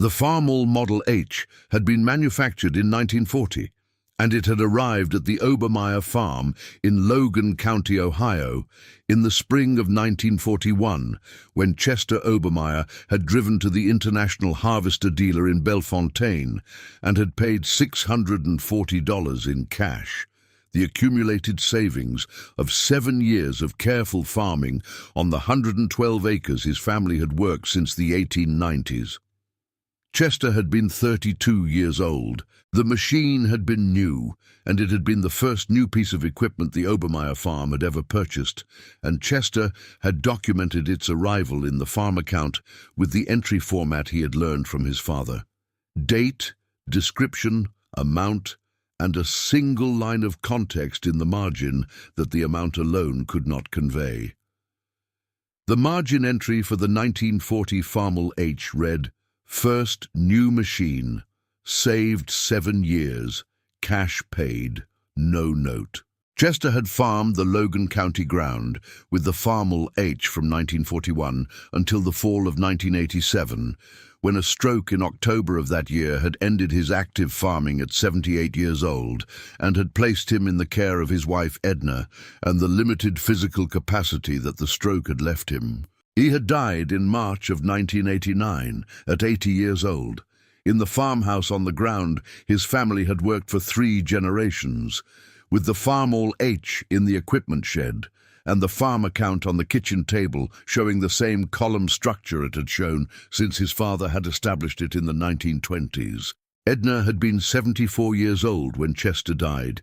The Farmall Model H had been manufactured in 1940, and it had arrived at the Obermeyer farm in Logan County, Ohio, in the spring of 1941, when Chester Obermeyer had driven to the International Harvester dealer in Bellefontaine and had paid $640 in cash, the accumulated savings of 7 years of careful farming on the 112 acres his family had worked since the 1890s. Chester had been 32 years old. The machine had been new, and it had been the first new piece of equipment the Obermeyer farm had ever purchased, and Chester had documented its arrival in the farm account with the entry format he had learned from his father. Date, description, amount, and a single line of context in the margin that the amount alone could not convey. The margin entry for the 1940 Farmall H read, "First new machine, saved 7 years, cash paid, no note." Chester had farmed the Logan County ground with the Farmall H from 1941 until the fall of 1987, when a stroke in October of that year had ended his active farming at 78 years old and had placed him in the care of his wife Edna and the limited physical capacity that the stroke had left him. He had died in March of 1989 at 80 years old. In the farmhouse on the ground, his family had worked for 3 generations, with the Farmall H in the equipment shed and the farm account on the kitchen table showing the same column structure it had shown since his father had established it in the 1920s. Edna had been 74 years old when Chester died,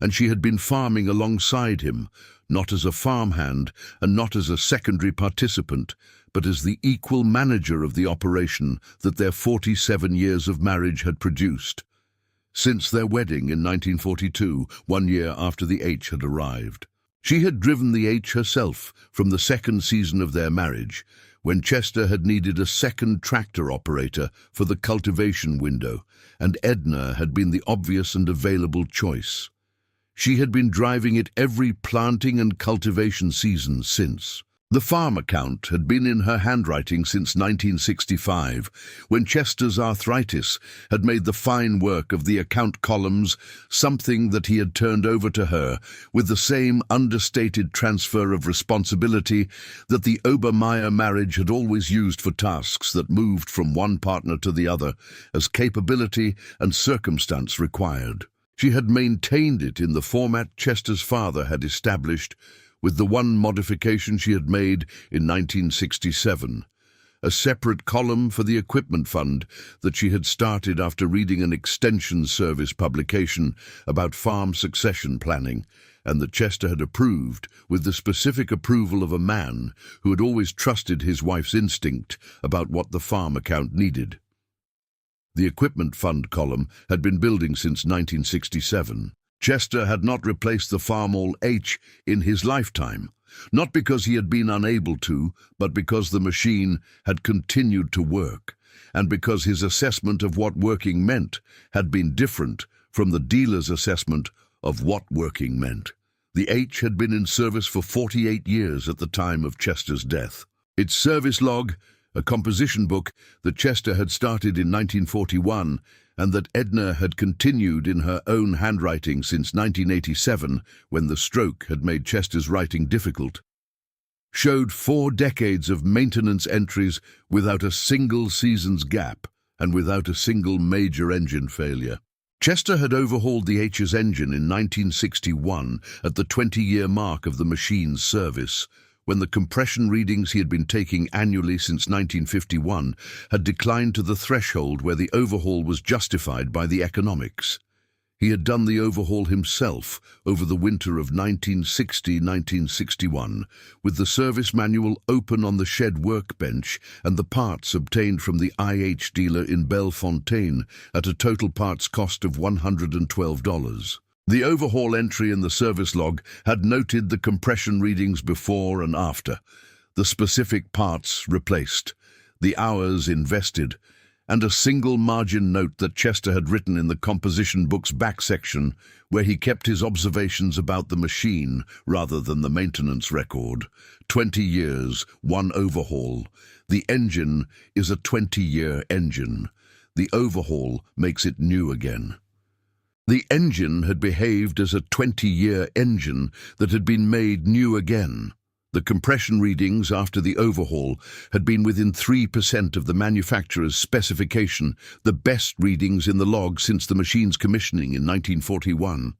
and she had been farming alongside him, not as a farmhand and not as a secondary participant, but as the equal manager of the operation that their 47 years of marriage had produced. Since their wedding in 1942, 1 year after the H had arrived. She had driven the H herself from the second season of their marriage, when Chester had needed a second tractor operator for the cultivation window, and Edna had been the obvious and available choice. She had been driving it every planting and cultivation season since. The farm account had been in her handwriting since 1965, when Chester's arthritis had made the fine work of the account columns something that he had turned over to her with the same understated transfer of responsibility that the Obermeyer marriage had always used for tasks that moved from one partner to the other as capability and circumstance required. She had maintained it in the format Chester's father had established, with the one modification she had made in 1967, a separate column for the equipment fund that she had started after reading an extension service publication about farm succession planning, and that Chester had approved with the specific approval of a man who had always trusted his wife's instinct about what the farm account needed. The equipment fund column had been building since 1967. Chester had not replaced the Farmall H in his lifetime, not because he had been unable to, but because the machine had continued to work, and because his assessment of what working meant had been different from the dealer's assessment of what working meant. The H had been in service for 48 years at the time of Chester's death. Its service log, a composition book that Chester had started in 1941 and that Edna had continued in her own handwriting since 1987, when the stroke had made Chester's writing difficult, showed 4 decades of maintenance entries without a single season's gap and without a single major engine failure. Chester had overhauled the H's engine in 1961 at the 20-year mark of the machine's service, when the compression readings he had been taking annually since 1951 had declined to the threshold where the overhaul was justified by the economics. He had done the overhaul himself over the winter of 1960-1961, with the service manual open on the shed workbench and the parts obtained from the IH dealer in Bellefontaine at a total parts cost of $112. The overhaul entry in the service log had noted the compression readings before and after, the specific parts replaced, the hours invested, and a single margin note that Chester had written in the composition book's back section, where he kept his observations about the machine rather than the maintenance record. 20 years, 1 overhaul. The engine is a 20-year engine. The overhaul makes it new again. The engine had behaved as a 20-year engine that had been made new again. The compression readings after the overhaul had been within 3% of the manufacturer's specification, the best readings in the log since the machine's commissioning in 1941.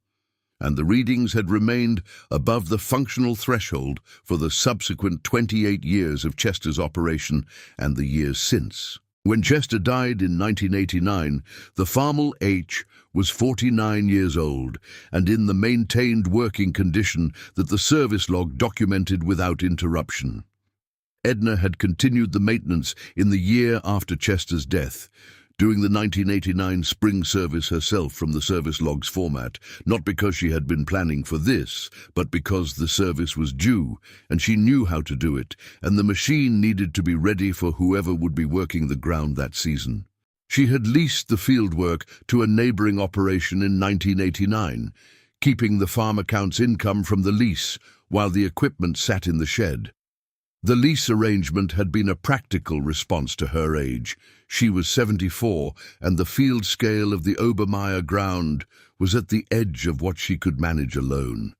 And the readings had remained above the functional threshold for the subsequent 28 years of Chester's operation and the years since. When Chester died in 1989, the Farmall H was 49 years old and in the maintained working condition that the service log documented without interruption. Edna had continued the maintenance in the year after Chester's death, doing the 1989 spring service herself from the service log's format, not because she had been planning for this, but because the service was due, and she knew how to do it, and the machine needed to be ready for whoever would be working the ground that season. She had leased the fieldwork to a neighboring operation in 1989, keeping the farm account's income from the lease while the equipment sat in the shed. The lease arrangement had been a practical response to her age. She was 74, and the field scale of the Obermeyer ground was at the edge of what she could manage alone.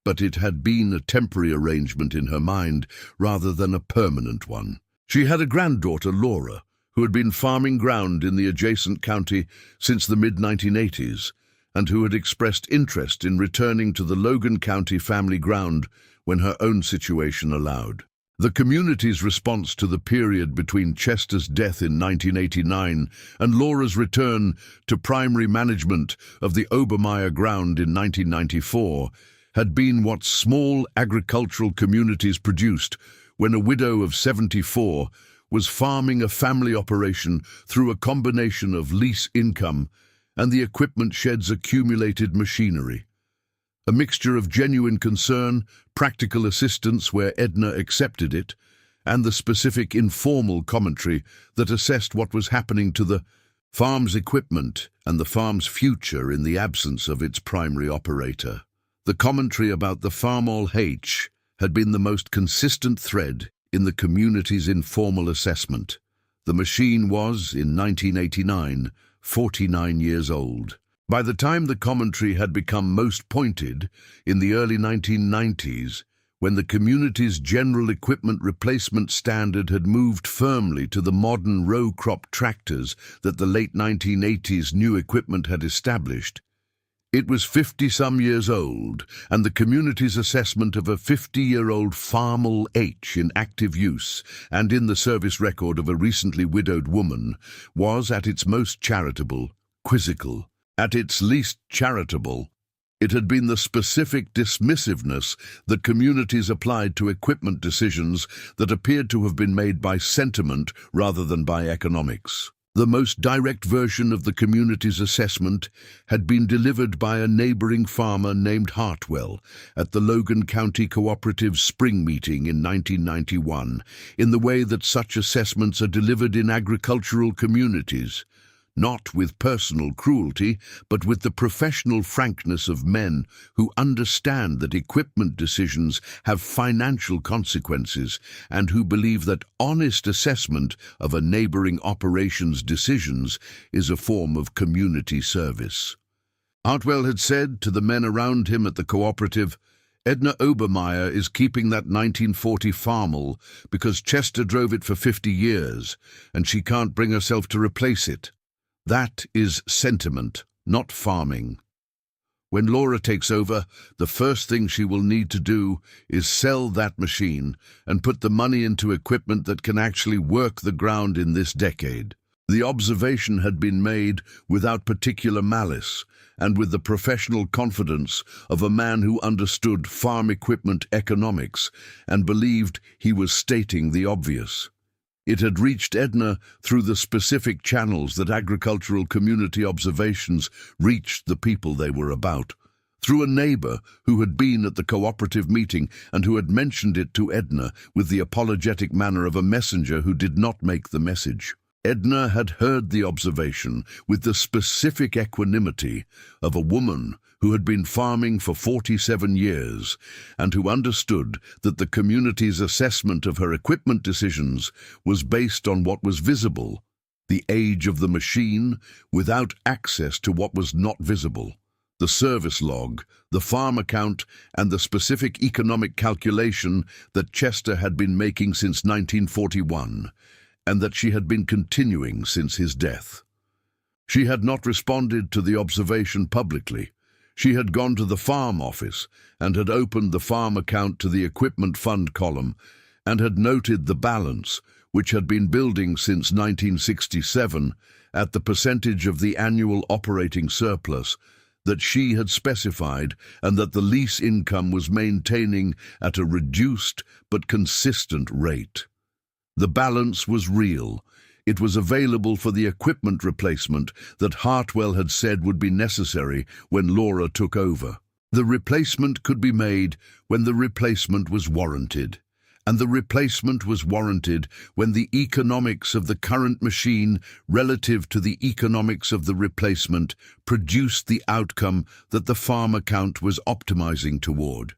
But it had been a temporary arrangement in her mind rather than a permanent one. She had a granddaughter, Laura, who had been farming ground in the adjacent county since the mid-1980s, and who had expressed interest in returning to the Logan County family ground when her own situation allowed. The community's response to the period between Chester's death in 1989 and Laura's return to primary management of the Obermeyer ground in 1994 had been what small agricultural communities produced when a widow of 74 was farming a family operation through a combination of lease income and the equipment shed's accumulated machinery. A mixture of genuine concern, practical assistance where Edna accepted it, and the specific informal commentary that assessed what was happening to the farm's equipment and the farm's future in the absence of its primary operator. The commentary about the Farmall H had been the most consistent thread in the community's informal assessment. The machine was, in 1989, 49 years old. By the time the commentary had become most pointed, in the early 1990s, when the community's general equipment replacement standard had moved firmly to the modern row-crop tractors that the late 1980s new equipment had established, it was 50-some years old, and the community's assessment of a 50-year-old Farmall H in active use and in the service record of a recently widowed woman was, at its most charitable, quizzical. At its least charitable, it had been the specific dismissiveness that communities applied to equipment decisions that appeared to have been made by sentiment rather than by economics. The most direct version of the community's assessment had been delivered by a neighboring farmer named Hartwell at the Logan County Cooperative's spring meeting in 1991, in the way that such assessments are delivered in agricultural communities. Not with personal cruelty, but with the professional frankness of men who understand that equipment decisions have financial consequences and who believe that honest assessment of a neighboring operation's decisions is a form of community service. Hartwell had said to the men around him at the cooperative, "Edna Obermeyer is keeping that 1940 Farmall because Chester drove it for 50 years, and she can't bring herself to replace it. That is sentiment, not farming. When Laura takes over, the first thing she will need to do is sell that machine and put the money into equipment that can actually work the ground in this decade." The observation had been made without particular malice and with the professional confidence of a man who understood farm equipment economics and believed he was stating the obvious. It had reached Edna through the specific channels that agricultural community observations reached the people they were about. Through a neighbor who had been at the cooperative meeting and who had mentioned it to Edna with the apologetic manner of a messenger who did not make the message. Edna had heard the observation with the specific equanimity of a woman who had been farming for 47 years and who understood that the community's assessment of her equipment decisions was based on what was visible, The age of the machine, without access to what was not visible. The service log, the farm account, and the specific economic calculation that Chester had been making since 1941, and that she had been continuing since his death. She had not responded to the observation publicly. She had gone to the farm office and had opened the farm account to the equipment fund column and had noted the balance, which had been building since 1967, at the percentage of the annual operating surplus that she had specified, and that the lease income was maintaining at a reduced but consistent rate. The balance was real. It was available for the equipment replacement that Hartwell had said would be necessary when Laura took over. The replacement could be made when the replacement was warranted. And the replacement was warranted when the economics of the current machine relative to the economics of the replacement produced the outcome that the farm account was optimizing toward.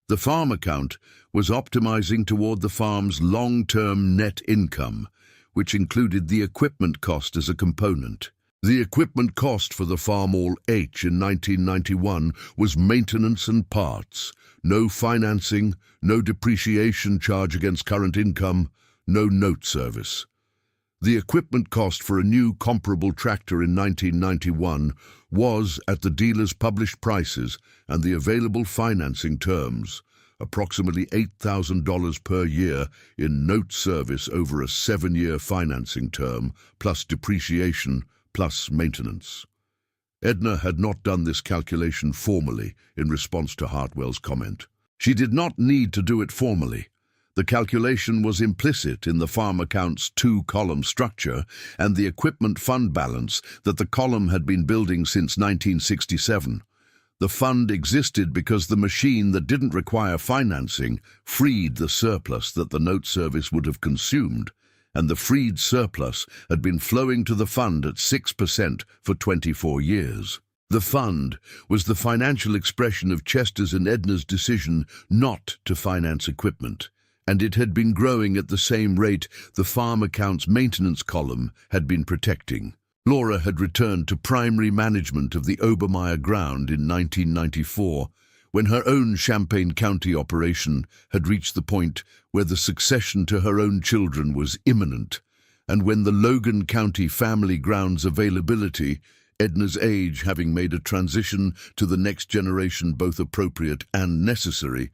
The farm account was optimizing toward the farm's long-term net income, which included the equipment cost as a component. The equipment cost for the Farmall H in 1991 was maintenance and parts, no financing, no depreciation charge against current income, no note service. The equipment cost for a new comparable tractor in 1991 was, at the dealer's published prices and the available financing terms, approximately $8,000 per year in note service over a 7-year financing term, plus depreciation, plus maintenance. Edna had not done this calculation formally in response to Hartwell's comment. She did not need to do it formally. The calculation was implicit in the farm account's 2-column structure and the equipment fund balance that the column had been building since 1967. The fund existed because the machine that didn't require financing freed the surplus that the note service would have consumed, and the freed surplus had been flowing to the fund at 6% for 24 years. The fund was the financial expression of Chester's and Edna's decision not to finance equipment, and it had been growing at the same rate the farm account's maintenance column had been protecting. Laura had returned to primary management of the Obermeyer ground in 1994, when her own Champaign County operation had reached the point where the succession to her own children was imminent, and when the Logan County family ground's availability, Edna's age having made a transition to the next generation both appropriate and necessary,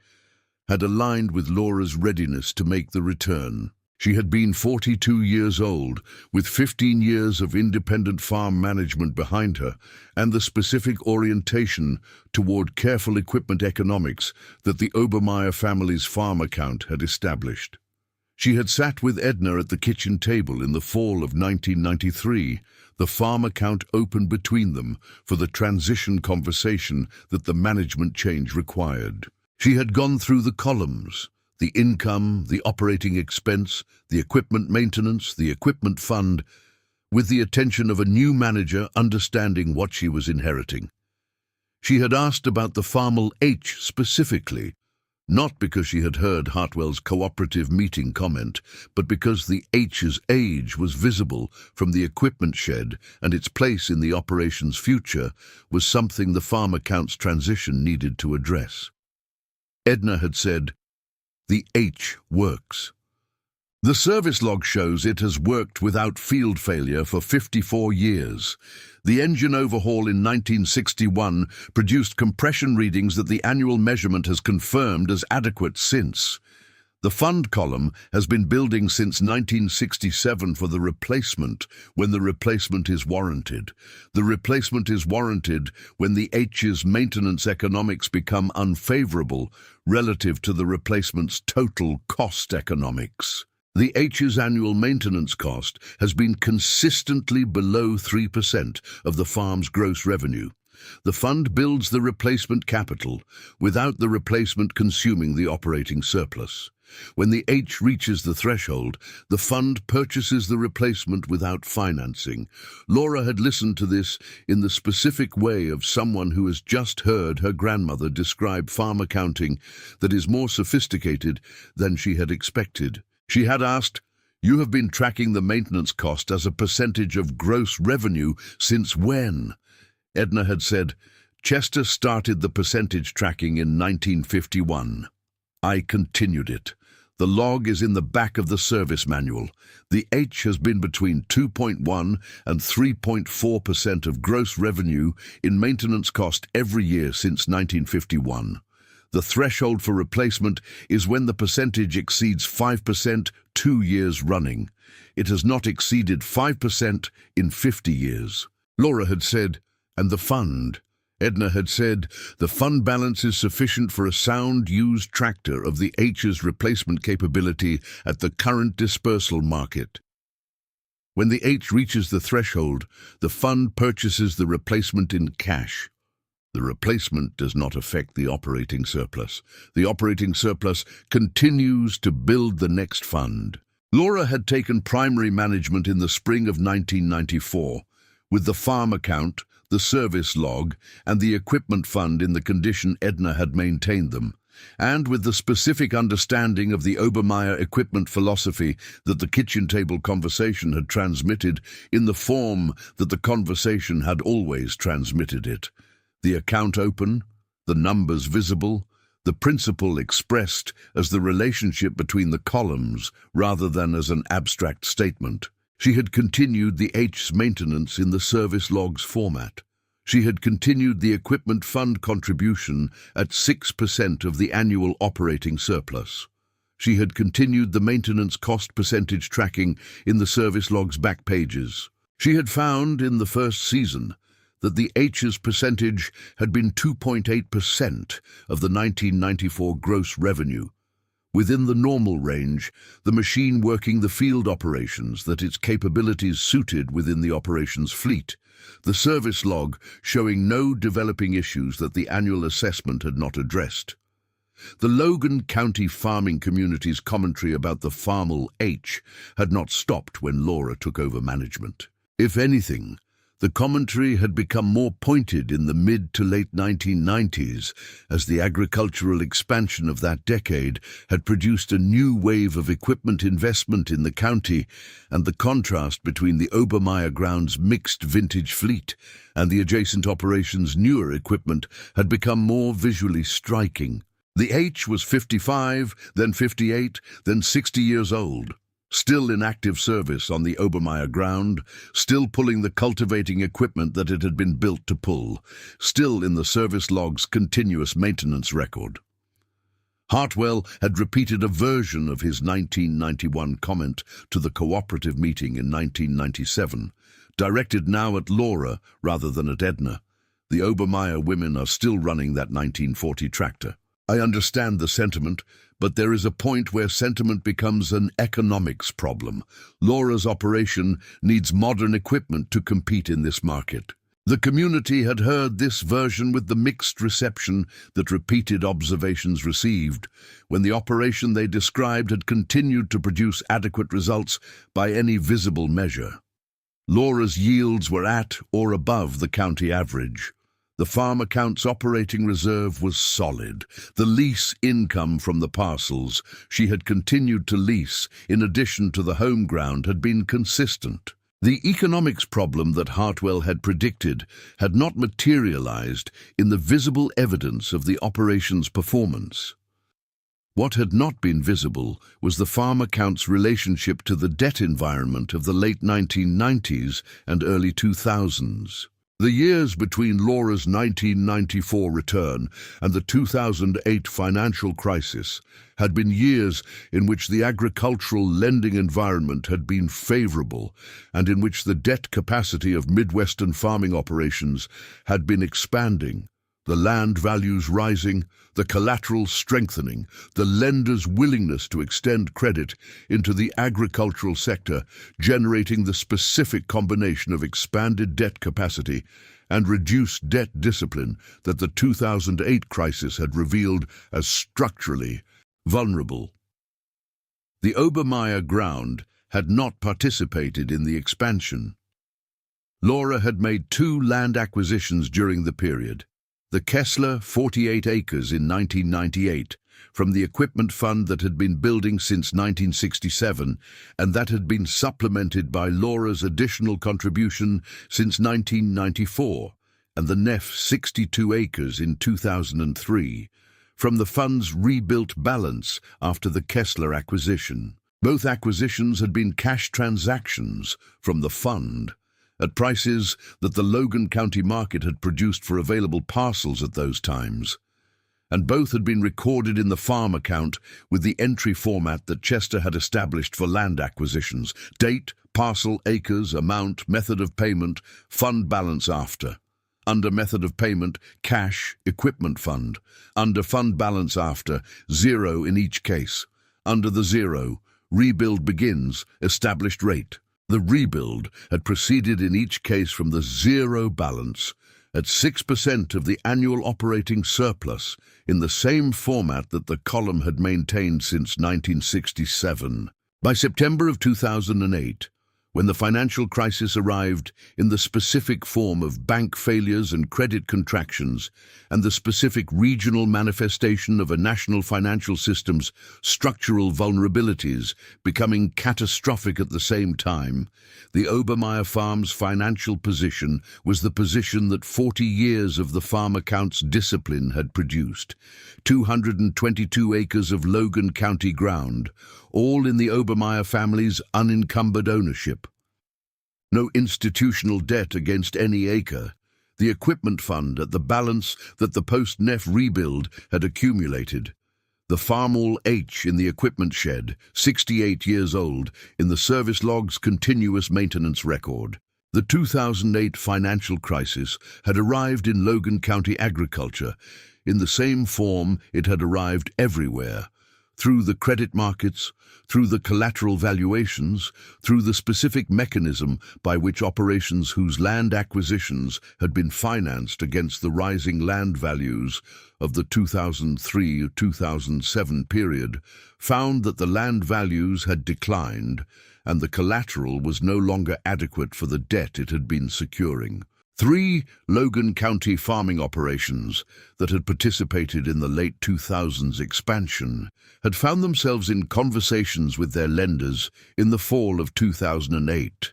had aligned with Laura's readiness to make the return. She had been 42 years old, with 15 years of independent farm management behind her, and the specific orientation toward careful equipment economics that the Obermeyer family's farm account had established. She had sat with Edna at the kitchen table in the fall of 1993, the farm account open between them for the transition conversation that the management change required. She had gone through the columns, the income, the operating expense, the equipment maintenance, the equipment fund, with the attention of a new manager understanding what she was inheriting. She had asked about the Farmall H specifically, not because she had heard Hartwell's cooperative meeting comment, but because the H's age was visible from the equipment shed and its place in the operation's future was something the farm account's transition needed to address. Edna had said, "The H works." The service log shows it has worked without field failure for 54 years. The engine overhaul in 1961 produced compression readings that the annual measurement has confirmed as adequate since. The fund column has been building since 1967 for the replacement when the replacement is warranted. The replacement is warranted when the H's maintenance economics become unfavorable relative to the replacement's total cost economics. The H's annual maintenance cost has been consistently below 3% of the farm's gross revenue. The fund builds the replacement capital without the replacement consuming the operating surplus. When the H reaches the threshold, the fund purchases the replacement without financing. Laura had listened to this in the specific way of someone who has just heard her grandmother describe farm accounting that is more sophisticated than she had expected. She had asked, You have been tracking the maintenance cost as a percentage of gross revenue since when? Edna had said, Chester started the percentage tracking in 1951. I continued it. The log is in the back of the service manual. The H has been between 2.1 and 3.4% of gross revenue in maintenance cost every year since 1951. The threshold for replacement is when the percentage exceeds 5% 2 years running. It has not exceeded 5% in 50 years. Laura had said, and the fund. Edna had said, the fund balance is sufficient for a sound used tractor of the H's replacement capability at the current dispersal market. When the H reaches the threshold, the fund purchases the replacement in cash. The replacement does not affect the operating surplus. The operating surplus continues to build the next fund. Laura had taken primary management in the spring of 1994, with the farm account, the service log, and the equipment fund in the condition Edna had maintained them, and with the specific understanding of the Obermeyer equipment philosophy that the kitchen table conversation had transmitted in the form that the conversation had always transmitted it. The account open, the numbers visible, the principle expressed as the relationship between the columns rather than as an abstract statement. She had continued the H's maintenance in the service logs format. She had continued the equipment fund contribution at 6% of the annual operating surplus. She had continued the maintenance cost percentage tracking in the service logs back pages. She had found in the first season that the H's percentage had been 2.8% of the 1994 gross revenue. Within the normal range, the machine working the field operations that its capabilities suited within the operations fleet, the service log showing no developing issues that the annual assessment had not addressed. The Logan County farming community's commentary about the Farmall H had not stopped when Laura took over management. If anything, the commentary had become more pointed in the mid to late 1990s as the agricultural expansion of that decade had produced a new wave of equipment investment in the county, and the contrast between the Obermeyer grounds mixed vintage fleet and the adjacent operations' newer equipment had become more visually striking. The H was 55, then 58, then 60 years old. Still in active service on the Obermeyer ground, still pulling the cultivating equipment that it had been built to pull, still in the service log's continuous maintenance record. Hartwell had repeated a version of his 1991 comment to the cooperative meeting in 1997, directed now at Laura rather than at Edna. The Obermeyer women are still running that 1940 tractor. I understand the sentiment, but there is a point where sentiment becomes an economics problem. Laura's operation needs modern equipment to compete in this market. The community had heard this version with the mixed reception that repeated observations received, when the operation they described had continued to produce adequate results by any visible measure. Laura's yields were at or above the county average. The farm account's operating reserve was solid. The lease income from the parcels she had continued to lease, in addition to the home ground, had been consistent. The economics problem that Hartwell had predicted had not materialized in the visible evidence of the operation's performance. What had not been visible was the farm account's relationship to the debt environment of the late 1990s and early 2000s. The years between Laura's 1994 return and the 2008 financial crisis had been years in which the agricultural lending environment had been favorable and in which the debt capacity of Midwestern farming operations had been expanding, the land values rising, the collateral strengthening, the lender's willingness to extend credit into the agricultural sector, generating the specific combination of expanded debt capacity and reduced debt discipline that the 2008 crisis had revealed as structurally vulnerable. The Obermeyer ground had not participated in the expansion. Laura had made 2 land acquisitions during the period. The Kessler, 48 acres in 1998, from the equipment fund that had been building since 1967 and that had been supplemented by Laura's additional contribution since 1994 and the NEF 62 acres in 2003, from the fund's rebuilt balance after the Kessler acquisition. Both acquisitions had been cash transactions from the fund, at prices that the Logan County market had produced for available parcels at those times, and both had been recorded in the farm account with the entry format that Chester had established for land acquisitions: date, parcel, acres, amount, method of payment, fund balance after. Under method of payment, cash, equipment fund. Under fund balance after, zero in each case. Under the zero, rebuild begins, established rate. The rebuild had proceeded in each case from the zero balance at 6% of the annual operating surplus in the same format that the column had maintained since 1967. By September of 2008, when the financial crisis arrived in the specific form of bank failures and credit contractions and the specific regional manifestation of a national financial system's structural vulnerabilities becoming catastrophic at the same time, the Obermeyer Farm's financial position was the position that 40 years of the farm accounts discipline had produced: 222 acres of Logan County ground, all in the Obermeyer family's unencumbered ownership. No institutional debt against any acre. The equipment fund at the balance that the post-NEF rebuild had accumulated. The Farmall H in the equipment shed, 68 years old, in the service log's continuous maintenance record. The 2008 financial crisis had arrived in Logan County agriculture in the same form it had arrived everywhere: through the credit markets, through the collateral valuations, through the specific mechanism by which operations whose land acquisitions had been financed against the rising land values of the 2003-2007 period found that the land values had declined and the collateral was no longer adequate for the debt it had been securing. 3 Logan County farming operations that had participated in the late 2000s expansion had found themselves in conversations with their lenders in the fall of 2008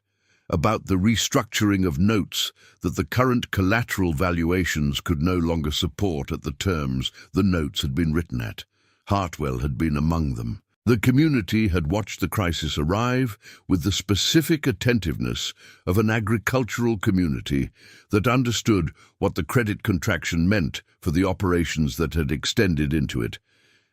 about the restructuring of notes that the current collateral valuations could no longer support at the terms the notes had been written at. Hartwell had been among them. The community had watched the crisis arrive with the specific attentiveness of an agricultural community that understood what the credit contraction meant for the operations that had extended into it,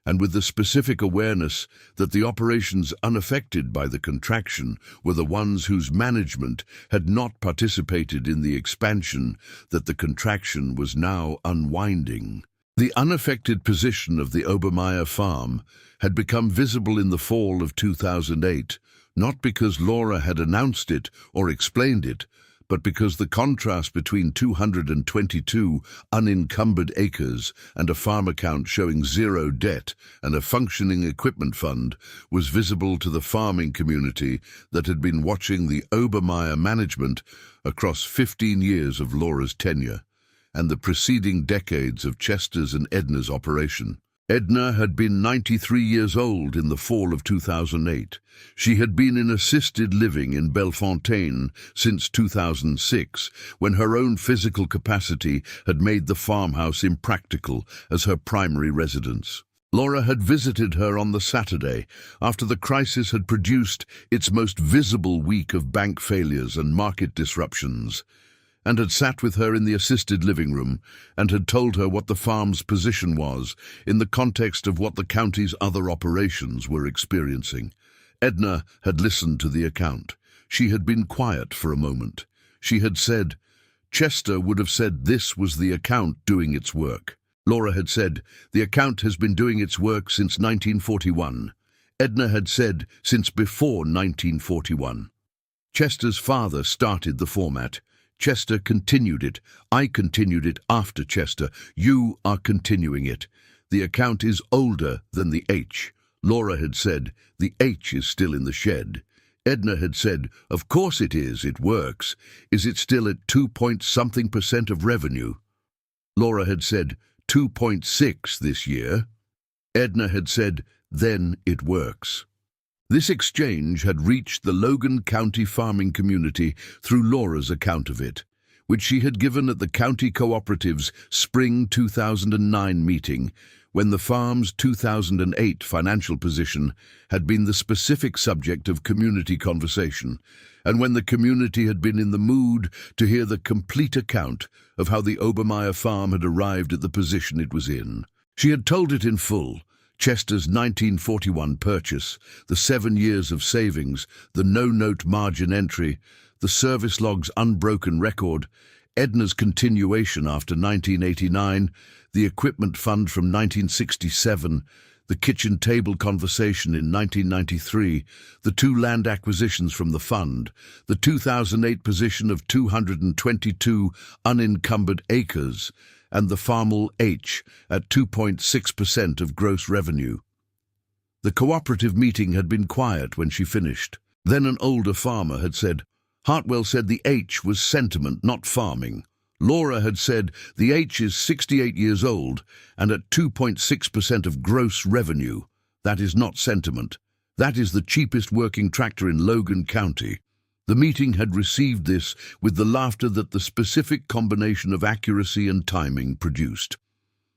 and with the specific awareness that the operations unaffected by the contraction were the ones whose management had not participated in the expansion that the contraction was now unwinding. The unaffected position of the Obermeyer farm had become visible in the fall of 2008, not because Laura had announced it or explained it, but because the contrast between 222 unencumbered acres and a farm account showing zero debt and a functioning equipment fund was visible to the farming community that had been watching the Obermeyer management across 15 years of Laura's tenure and the preceding decades of Chester's and Edna's operation. Edna had been 93 years old in the fall of 2008. She had been in assisted living in Bellefontaine since 2006, when her own physical capacity had made the farmhouse impractical as her primary residence. Laura had visited her on the Saturday, after the crisis had produced its most visible week of bank failures and market disruptions, and had sat with her in the assisted living room and had told her what the farm's position was in the context of what the county's other operations were experiencing. Edna had listened to the account. She had been quiet for a moment. She had said, "Chester would have said this was the account doing its work." Laura had said, "The account has been doing its work since 1941. Edna had said, "Since before 1941. Chester's father started the format. Chester continued it. I continued it after Chester. You are continuing it. The account is older than the H." Laura had said, "The H is still in the shed." Edna had said, "Of course it is, it works. Is it still at 2-point-something% of revenue?" Laura had said, 2.6 this year. Edna had said, "Then it works." This exchange had reached the Logan County farming community through Laura's account of it, which she had given at the county cooperative's spring 2009 meeting, when the farm's 2008 financial position had been the specific subject of community conversation, and when the community had been in the mood to hear the complete account of how the Obermeyer farm had arrived at the position it was in. She had told it in full: Chester's 1941 purchase, the 7 years of savings, the no-note margin entry, the service log's unbroken record, Edna's continuation after 1989, the equipment fund from 1967, the kitchen table conversation in 1993, the 2 land acquisitions from the fund, the 2008 position of 222 unencumbered acres, and the Farmall H at 2.6% of gross revenue. The cooperative meeting had been quiet when she finished. Then an older farmer had said, "Hartwell said the H was sentiment, not farming." Laura had said, "The H is 68 years old and at 2.6% of gross revenue. That is not sentiment. That is the cheapest working tractor in Logan County." The meeting had received this with the laughter that the specific combination of accuracy and timing produced.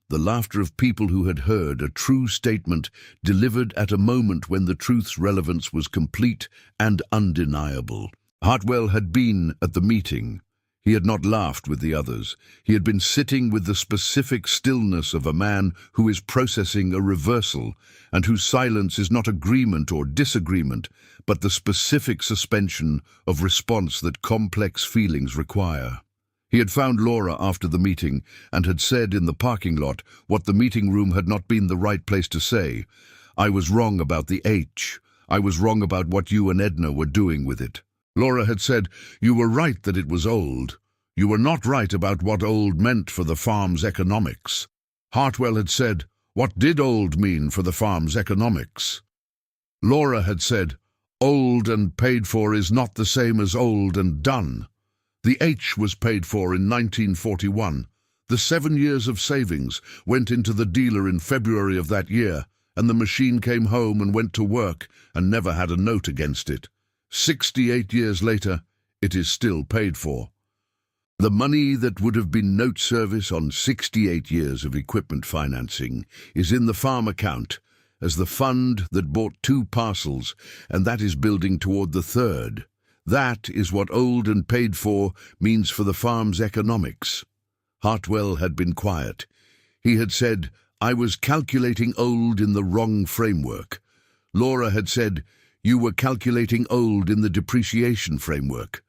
The laughter of people who had heard a true statement delivered at a moment when the truth's relevance was complete and undeniable. Hartwell had been at the meeting. He had not laughed with the others. He had been sitting with the specific stillness of a man who is processing a reversal, and whose silence is not agreement or disagreement, but the specific suspension of response that complex feelings require. He had found Laura after the meeting and had said in the parking lot what the meeting room had not been the right place to say: "I was wrong about the H. I was wrong about what you and Edna were doing with it." Laura had said, "You were right that it was old. You were not right about what old meant for the farm's economics." Hartwell had said, "What did old mean for the farm's economics?" Laura had said, "Old and paid for is not the same as old and done." The H was paid for in 1941. The 7 years of savings went into the dealer in February of that year, and the machine came home and went to work and never had a note against it. 68 years later, it is still paid for. The money that would have been note service on 68 years of equipment financing is in the farm account as the fund that bought 2 parcels, and that is building toward the 3rd. That is what old and paid for means for the farm's economics. Hartwell had been quiet. He had said, "I was calculating old in the wrong framework." Laura had said, "You were calculating old in the depreciation framework.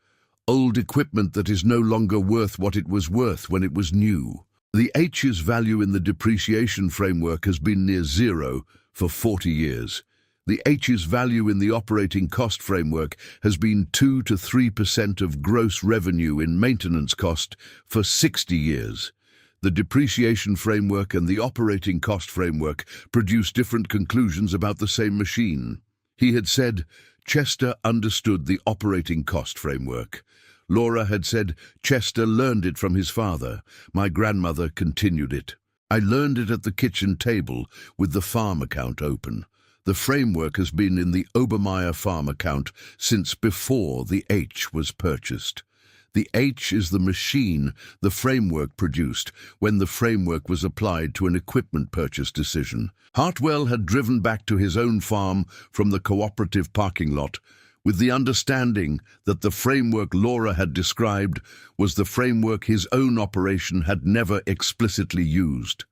Old equipment that is no longer worth what it was worth when it was new." The H's value in the depreciation framework has been near zero for 40 years. The H's value in the operating cost framework has been 2 to 3% of gross revenue in maintenance cost for 60 years. The depreciation framework and the operating cost framework produce different conclusions about the same machine. He had said, Chester understood the operating cost framework. Laura had said, Chester learned it from his father. My grandmother continued it. I learned it at the kitchen table with the farm account open. The framework has been in the Obermeyer farm account since before the H was purchased. The H is the machine the framework produced when the framework was applied to an equipment purchase decision. Hartwell had driven back to his own farm from the cooperative parking lot with the understanding that the framework Laura had described was the framework his own operation had never explicitly used.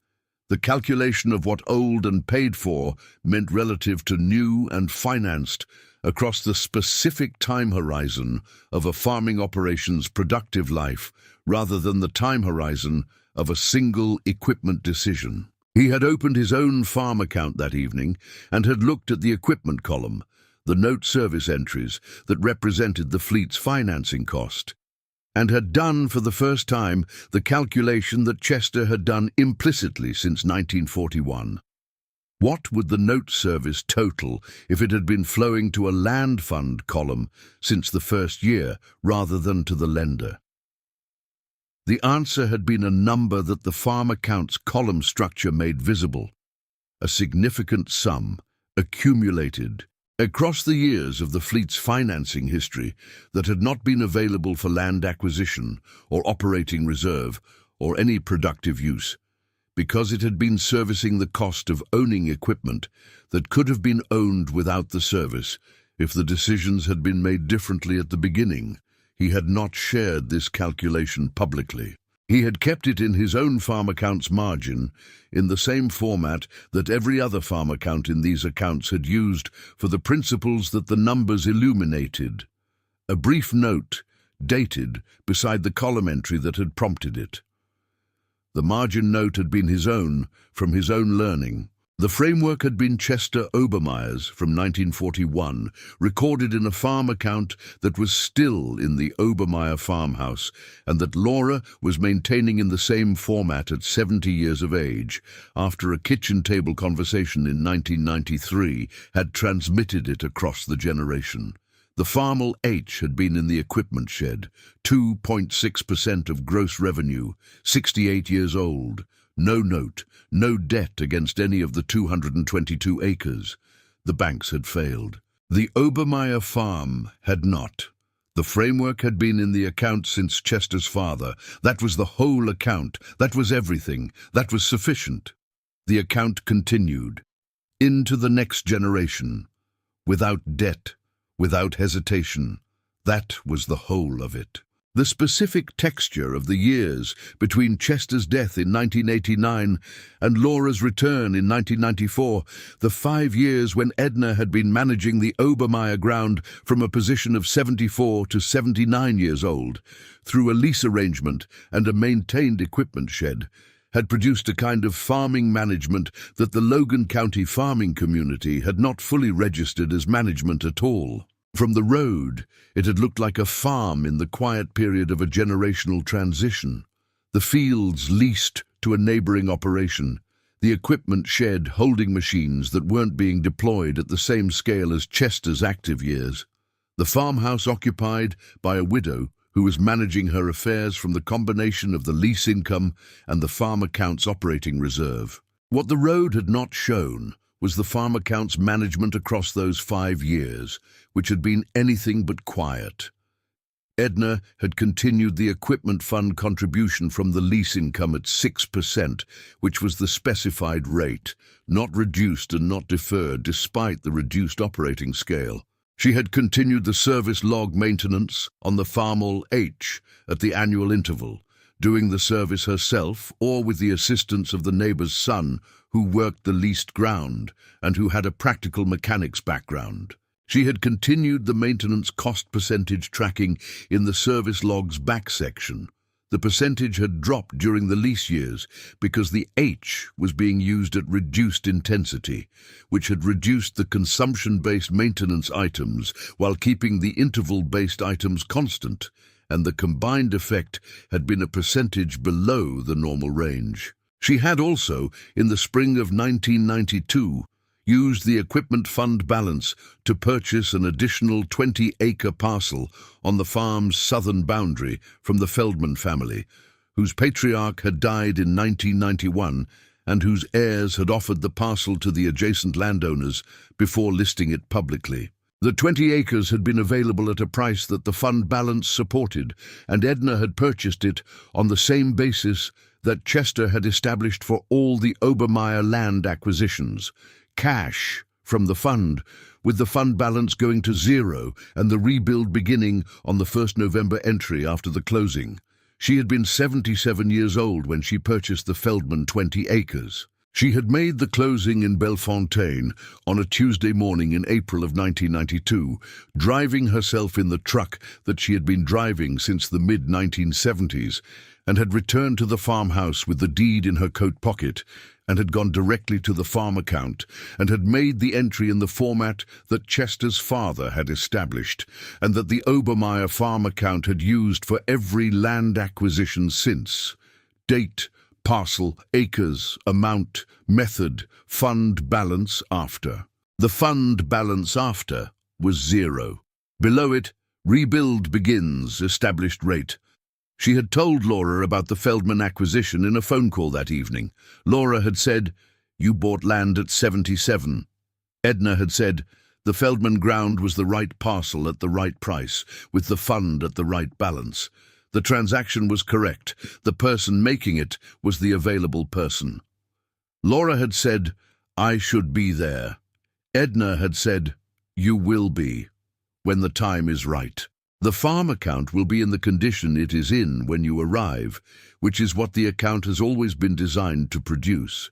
The calculation of what old and paid for meant relative to new and financed across the specific time horizon of a farming operation's productive life rather than the time horizon of a single equipment decision. He had opened his own farm account that evening and had looked at the equipment column, the note service entries that represented the fleet's financing cost, and had done for the first time the calculation that Chester had done implicitly since 1941. What would the note service total if it had been flowing to a land fund column since the first year rather than to the lender? The answer had been a number that the farm accounts column structure made visible. a significant sum, accumulated across the years of the fleet's financing history that had not been available for land acquisition or operating reserve or any productive use, because it had been servicing the cost of owning equipment that could have been owned without the service if the decisions had been made differently at the beginning. He had not shared this calculation publicly. He had kept it in his own farm accounts margin in the same format that every other farm account in these accounts had used for the principles that the numbers illuminated. A brief note, dated, beside the column entry that had prompted it. The margin note had been his own, from his own learning. The framework had been Chester Obermeyer's from 1941, recorded in a farm account that was still in the Obermeyer farmhouse, and that Laura was maintaining in the same format at 70 years of age, after a kitchen table conversation in 1993 had transmitted it across the generation. The Farmall H had been in the equipment shed, 2.6% of gross revenue, 68 years old. No note, no debt against any of the 222 acres. The banks had failed. The Obermeyer farm had not. The framework had been in the account since Chester's father. That was the whole account. That was everything. That was sufficient. The account continued. Into the next generation. Without debt, without hesitation. That was the whole of it. The specific texture of the years between Chester's death in 1989 and Laura's return in 1994, the 5 years when Edna had been managing the Obermeyer ground from a position of 74 to 79 years old, through a lease arrangement and a maintained equipment shed, had produced a kind of farming management that the Logan County farming community had not fully registered as management at all. From the road, it had looked like a farm in the quiet period of a generational transition. The fields leased to a neighboring operation, the equipment shed holding machines that weren't being deployed at the same scale as Chester's active years. The farmhouse occupied by a widow who was managing her affairs from the combination of the lease income and the farm accounts operating reserve. What the road had not shown was the farm accounts management across those 5 years, which had been anything but quiet. Edna had continued the equipment fund contribution from the lease income at 6%, which was the specified rate, not reduced and not deferred despite the reduced operating scale. She had continued the service log maintenance on the Farmall H at the annual interval, doing the service herself or with the assistance of the neighbor's son, who worked the leased ground and who had a practical mechanics background. She had continued the maintenance cost percentage tracking in the service log's back section. The percentage had dropped during the lease years because the H was being used at reduced intensity, which had reduced the consumption-based maintenance items while keeping the interval-based items constant, and the combined effect had been a percentage below the normal range. She had also, in the spring of 1992, used the equipment fund balance to purchase an additional 20-acre parcel on the farm's southern boundary from the Feldman family, whose patriarch had died in 1991 and whose heirs had offered the parcel to the adjacent landowners before listing it publicly. The 20 acres had been available at a price that the fund balance supported, and Edna had purchased it on the same basis that Chester had established for all the Obermeyer land acquisitions. Cash from the fund, with the fund balance going to zero and the rebuild beginning on the 1st November entry after the closing. She had been 77 years old when she purchased the Feldman 20 acres. She had made the closing in Bellefontaine on a Tuesday morning in April of 1992, driving herself in the truck that she had been driving since the mid-1970s, and had returned to the farmhouse with the deed in her coat pocket, and had gone directly to the farm account, and had made the entry in the format that Chester's father had established, and that the Obermeyer farm account had used for every land acquisition since. Date, parcel, acres, amount, method, fund balance after. The fund balance after was zero. Below it, rebuild begins, established rate. She had told Laura about the Feldman acquisition in a phone call that evening. Laura had said, You bought land at 77. Edna had said, the Feldman ground was the right parcel at the right price, with the fund at the right balance. The transaction was correct. The person making it was the available person. Laura had said, I should be there. Edna had said, you will be, when the time is right. The farm account will be in the condition it is in when you arrive, which is what the account has always been designed to produce.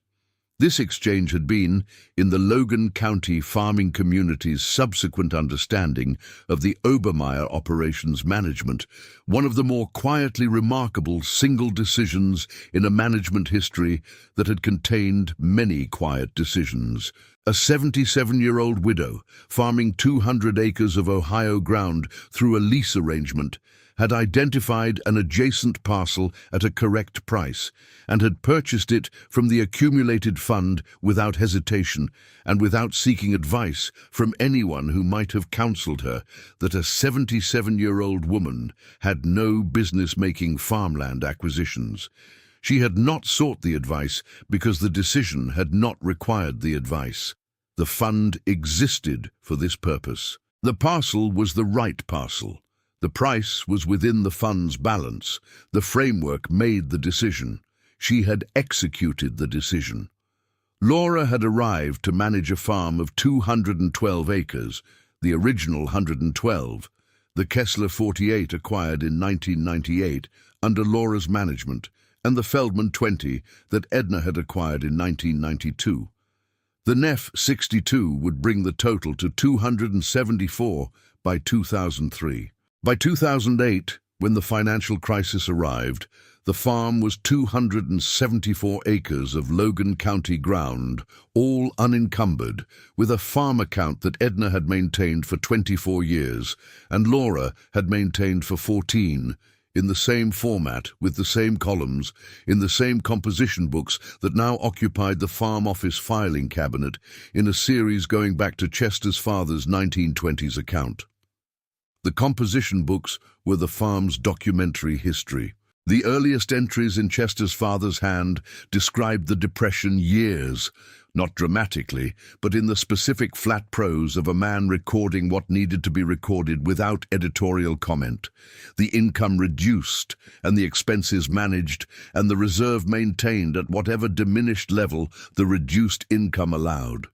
This exchange had been, in the Logan County farming community's subsequent understanding of the Obermeyer operations management, one of the more quietly remarkable single decisions in a management history that had contained many quiet decisions. A 77-year-old widow, farming 200 acres of Ohio ground through a lease arrangement, had identified an adjacent parcel at a correct price and had purchased it from the accumulated fund without hesitation and without seeking advice from anyone who might have counseled her that a 77-year-old woman had no business making farmland acquisitions. She had not sought the advice because the decision had not required the advice. The fund existed for this purpose. The parcel was the right parcel. The price was within the fund's balance. The framework made the decision. She had executed the decision. Laura had arrived to manage a farm of 212 acres, the original 112, the Kessler 48 acquired in 1998 under Laura's management, and the Feldman 20 that Edna had acquired in 1992. The Neff 62 would bring the total to 274 by 2003. By 2008, when the financial crisis arrived, the farm was 274 acres of Logan County ground, all unencumbered, with a farm account that Edna had maintained for 24 years and Laura had maintained for 14, in the same format, with the same columns, in the same composition books that now occupied the farm office filing cabinet in a series going back to Chester's father's 1920s account. The composition books were the farm's documentary history. The earliest entries in Chester's father's hand described the Depression years, not dramatically, but in the specific flat prose of a man recording what needed to be recorded without editorial comment. The income reduced, and the expenses managed, and the reserve maintained at whatever diminished level the reduced income allowed.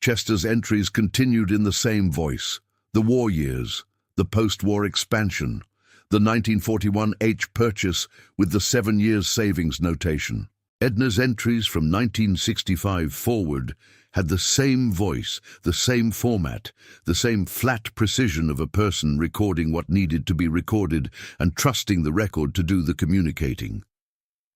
Chester's entries continued in the same voice: the war years, the post-war expansion, the 1941 H purchase with the 7 years savings notation. Edna's entries from 1965 forward had the same voice, the same format, the same flat precision of a person recording what needed to be recorded and trusting the record to do the communicating.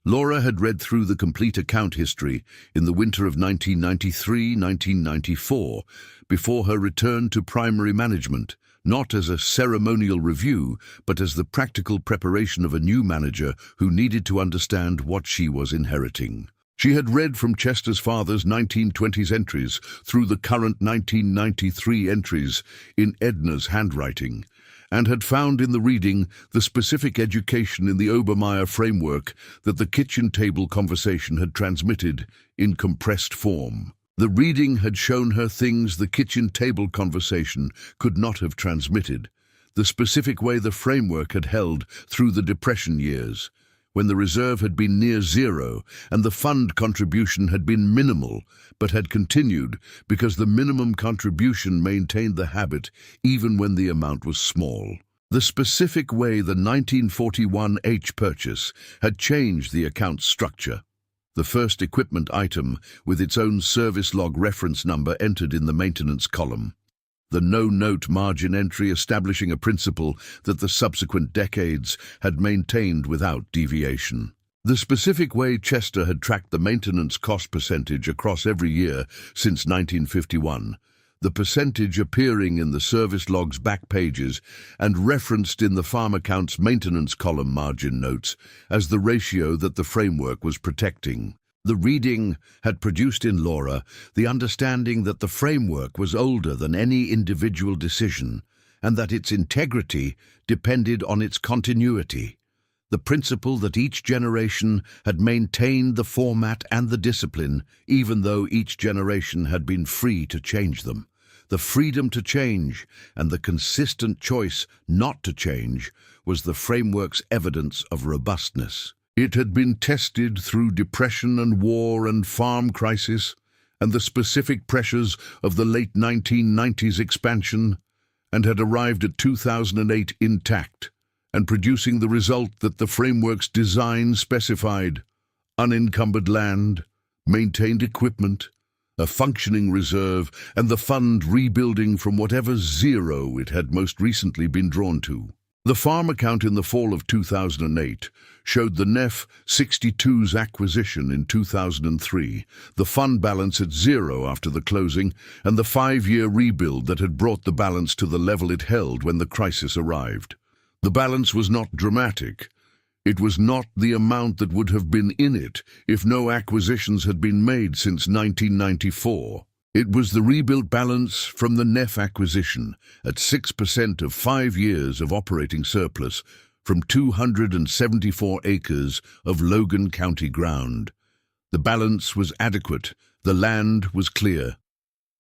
Laura had read through the complete account history in the winter of 1993-1994 before her return to primary management, not as a ceremonial review, but as the practical preparation of a new manager who needed to understand what she was inheriting. She had read from Chester's father's 1920s entries through the current 1993 entries in Edna's handwriting, and had found in the reading the specific education in the Obermeyer framework that the kitchen table conversation had transmitted in compressed form. The reading had shown her things the kitchen table conversation could not have transmitted, the specific way the framework had held through the Depression years, when the reserve had been near zero and the fund contribution had been minimal, but had continued because the minimum contribution maintained the habit even when the amount was small. The specific way the 1941 H purchase had changed the account structure. The first equipment item with its own service log reference number entered in the maintenance column. The no-note margin entry establishing a principle that the subsequent decades had maintained without deviation. The specific way Chester had tracked the maintenance cost percentage across every year since 1951, the percentage appearing in the service log's back pages and referenced in the farm account's maintenance column margin notes as the ratio that the framework was protecting. The reading had produced in Laura the understanding that the framework was older than any individual decision and that its integrity depended on its continuity. the principle that each generation had maintained the format and the discipline, even though each generation had been free to change them. The freedom to change and the consistent choice not to change was the framework's evidence of robustness. It had been tested through depression and war and farm crisis and the specific pressures of the late 1990s expansion, and had arrived at 2008 intact and producing the result that the framework's design specified: unencumbered land, maintained equipment, a functioning reserve, and the fund rebuilding from whatever zero it had most recently been drawn to. The farm account in the fall of 2008 showed the NEF 62's acquisition in 2003, the fund balance at zero after the closing, and the 5-year rebuild that had brought the balance to the level it held when the crisis arrived. The balance was not dramatic. It was not the amount that would have been in it if no acquisitions had been made since 1994. It was the rebuilt balance from the NEF acquisition at 6% of 5 years of operating surplus from 274 acres of Logan County ground. The balance was adequate. The land was clear.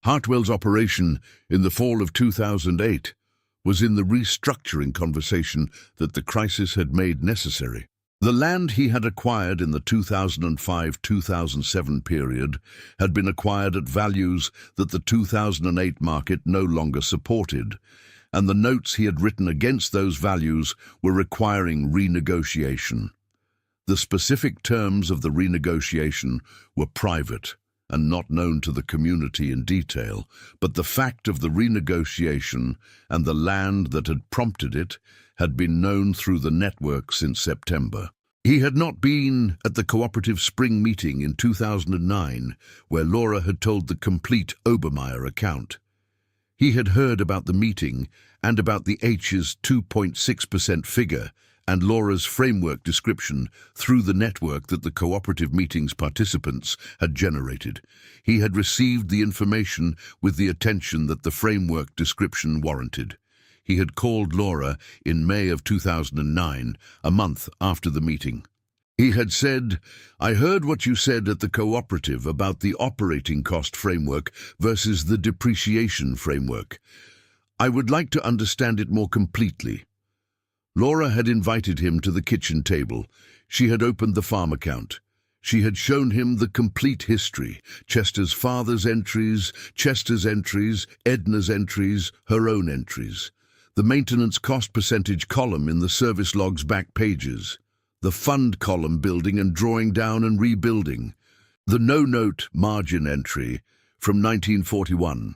Hartwell's operation in the fall of 2008 was in the restructuring conversation that the crisis had made necessary. The land he had acquired in the 2005-2007 period had been acquired at values that the 2008 market no longer supported, and the notes he had written against those values were requiring renegotiation. The specific terms of the renegotiation were private and not known to the community in detail, but the fact of the renegotiation and the land that had prompted it had been known through the network since September. He had not been at the cooperative spring meeting in 2009, where Laura had told the complete Obermeyer account. He had heard about the meeting and about the H's 2.6% figure and Laura's framework description through the network that the cooperative meeting's participants had generated. He had received the information with the attention that the framework description warranted. He had called Laura in May of 2009, a month after the meeting. He had said, "I heard what you said at the cooperative about the operating cost framework versus the depreciation framework. I would like to understand it more completely." Laura had invited him to the kitchen table. She had opened the farm account. She had shown him the complete history: Chester's father's entries, Chester's entries, Edna's entries, her own entries, the maintenance cost percentage column in the service log's back pages, the fund column building and drawing down and rebuilding, the no-note margin entry from 1941.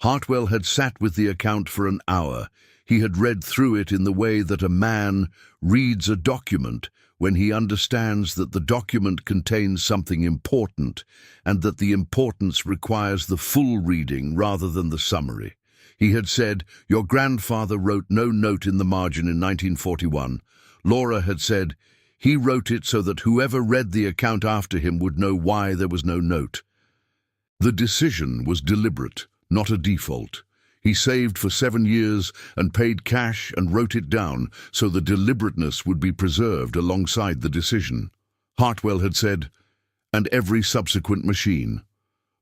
Hartwell had sat with the account for an hour. He had read through it in the way that a man reads a document when he understands that the document contains something important and that the importance requires the full reading rather than the summary. He had said, "Your grandfather wrote no note in the margin in 1941. Laura had said, "He wrote it so that whoever read the account after him would know why there was no note." The decision was deliberate, not a default. He saved for 7 years and paid cash and wrote it down so the deliberateness would be preserved alongside the decision. Hartwell had said, "And every subsequent machine."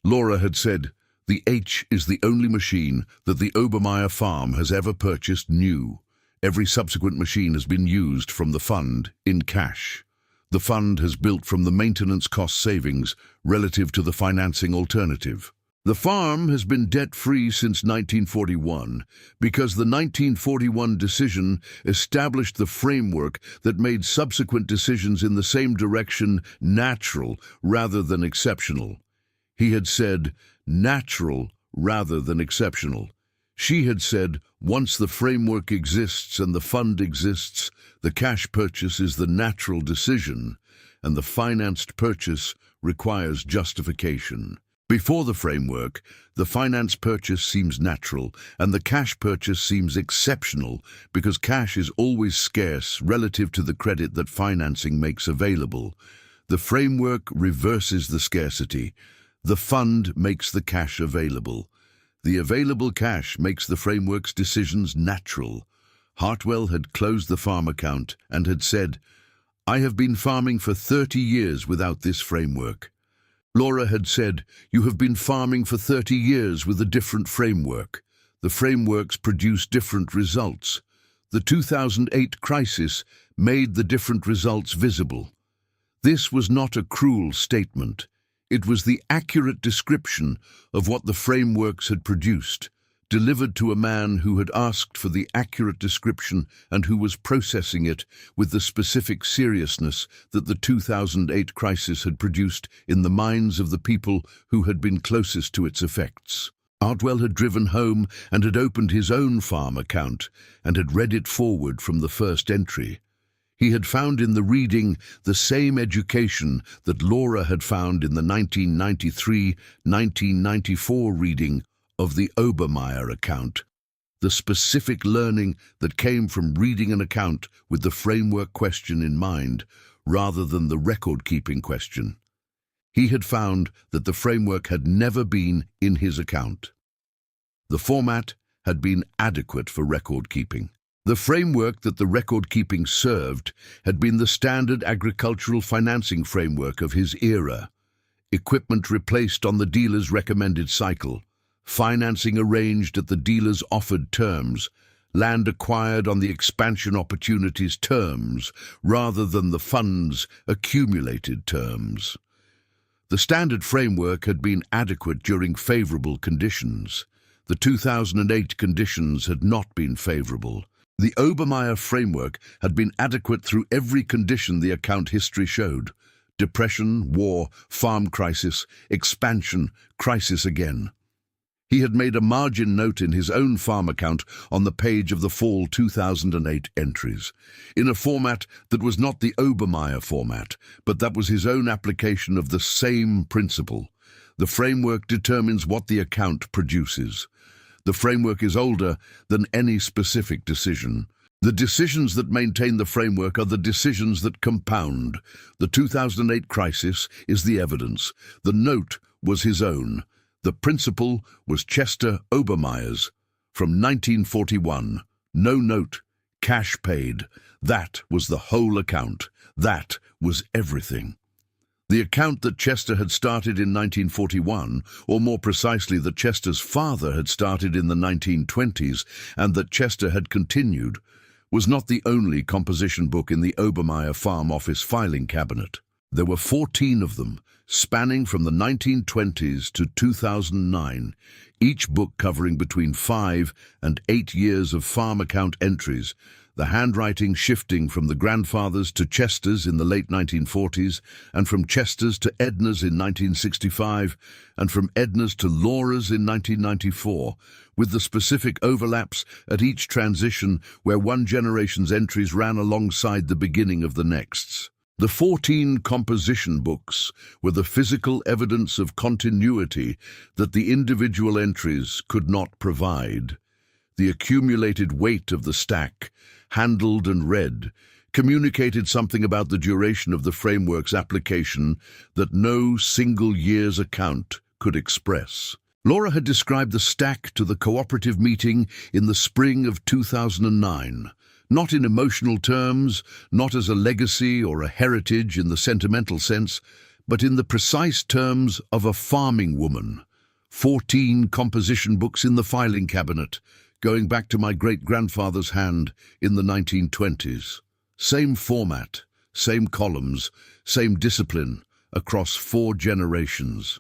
Laura had said, "The H is the only machine that the Obermeyer farm has ever purchased new. Every subsequent machine has been used from the fund in cash. The fund has built from the maintenance cost savings relative to the financing alternative. The farm has been debt-free since 1941 because the 1941 decision established the framework that made subsequent decisions in the same direction natural rather than exceptional." He had said, "natural rather than exceptional." She had said, "Once the framework exists and the fund exists, the cash purchase is the natural decision, and the financed purchase requires justification." Before the framework, the finance purchase seems natural and the cash purchase seems exceptional because cash is always scarce relative to the credit that financing makes available. The framework reverses the scarcity. The fund makes the cash available. The available cash makes the framework's decisions natural. Hartwell had closed the farm account and had said, "I have been farming for 30 years without this framework." Laura had said, "You have been farming for 30 years with a different framework. The frameworks produce different results. The 2008 crisis made the different results visible." This was not a cruel statement. It was the accurate description of what the frameworks had produced, delivered to a man who had asked for the accurate description and who was processing it with the specific seriousness that the 2008 crisis had produced in the minds of the people who had been closest to its effects. Artwell had driven home and had opened his own farm account and had read it forward from the first entry. He had found in the reading the same education that Laura had found in the 1993-1994 reading of the Obermeyer account, the specific learning that came from reading an account with the framework question in mind, rather than the record-keeping question. He had found that the framework had never been in his account. The format had been adequate for record-keeping. The framework that the record-keeping served had been the standard agricultural financing framework of his era. Equipment replaced on the dealer's recommended cycle, financing arranged at the dealer's offered terms, land acquired on the expansion opportunities terms rather than the fund's accumulated terms. The standard framework had been adequate during favorable conditions. The 2008 conditions had not been favorable. The Obermeyer framework had been adequate through every condition the account history showed: depression, war, farm crisis, expansion, crisis again. He had made a margin note in his own farm account on the page of the fall 2008 entries, in a format that was not the Obermeyer format, but that was his own application of the same principle. The framework determines what the account produces. The framework is older than any specific decision. The decisions that maintain the framework are the decisions that compound. The 2008 crisis is the evidence. The note was his own. The principle was Chester Obermeyer's. From 1941, no note, cash paid. That was the whole account. That was everything. The account that Chester had started in 1941, or more precisely that Chester's father had started in the 1920s and that Chester had continued, was not the only composition book in the Obermeyer Farm Office filing cabinet. There were 14 of them, spanning from the 1920s to 2009, each book covering between 5 and 8 years of farm account entries, the handwriting shifting from the grandfathers to Chester's in the late 1940s, and from Chester's to Edna's in 1965, and from Edna's to Laura's in 1994, with the specific overlaps at each transition where one generation's entries ran alongside the beginning of the next's. The 14 composition books were the physical evidence of continuity that the individual entries could not provide. The accumulated weight of the stack, handled and read, communicated something about the duration of the framework's application that no single year's account could express. Laura had described the stack to the cooperative meeting in the spring of 2009. Not in emotional terms, not as a legacy or a heritage in the sentimental sense, but in the precise terms of a farming woman. 14 composition books in the filing cabinet, going back to my great-grandfather's hand in the 1920s. Same format, same columns, same discipline across 4 generations.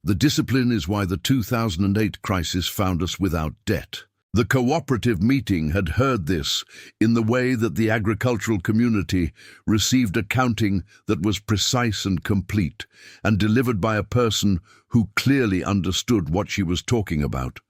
The discipline is why the 2008 crisis found us without debt. The cooperative meeting had heard this in the way that the agricultural community received accounting that was precise and complete, and delivered by a person who clearly understood what she was talking about,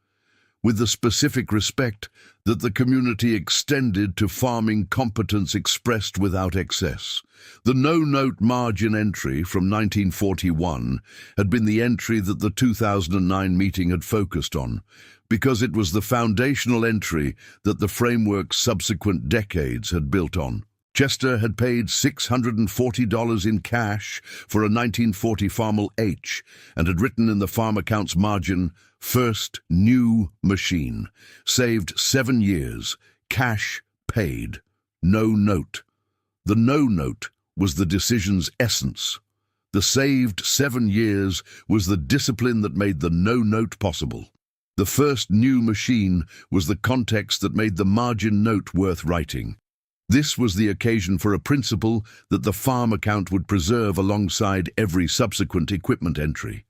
with the specific respect that the community extended to farming competence expressed without excess. The no-note margin entry from 1941 had been the entry that the 2009 meeting had focused on, because it was the foundational entry that the framework's subsequent decades had built on. Chester had paid $640 in cash for a 1940 Farmall H and had written in the farm accounts margin, "First new machine, saved 7 years, cash paid, no note." The no note was the decision's essence. The saved 7 years was the discipline that made the no note possible. The first new machine was the context that made the margin note worth writing. This was the occasion for a principle that the farm account would preserve alongside every subsequent equipment entry.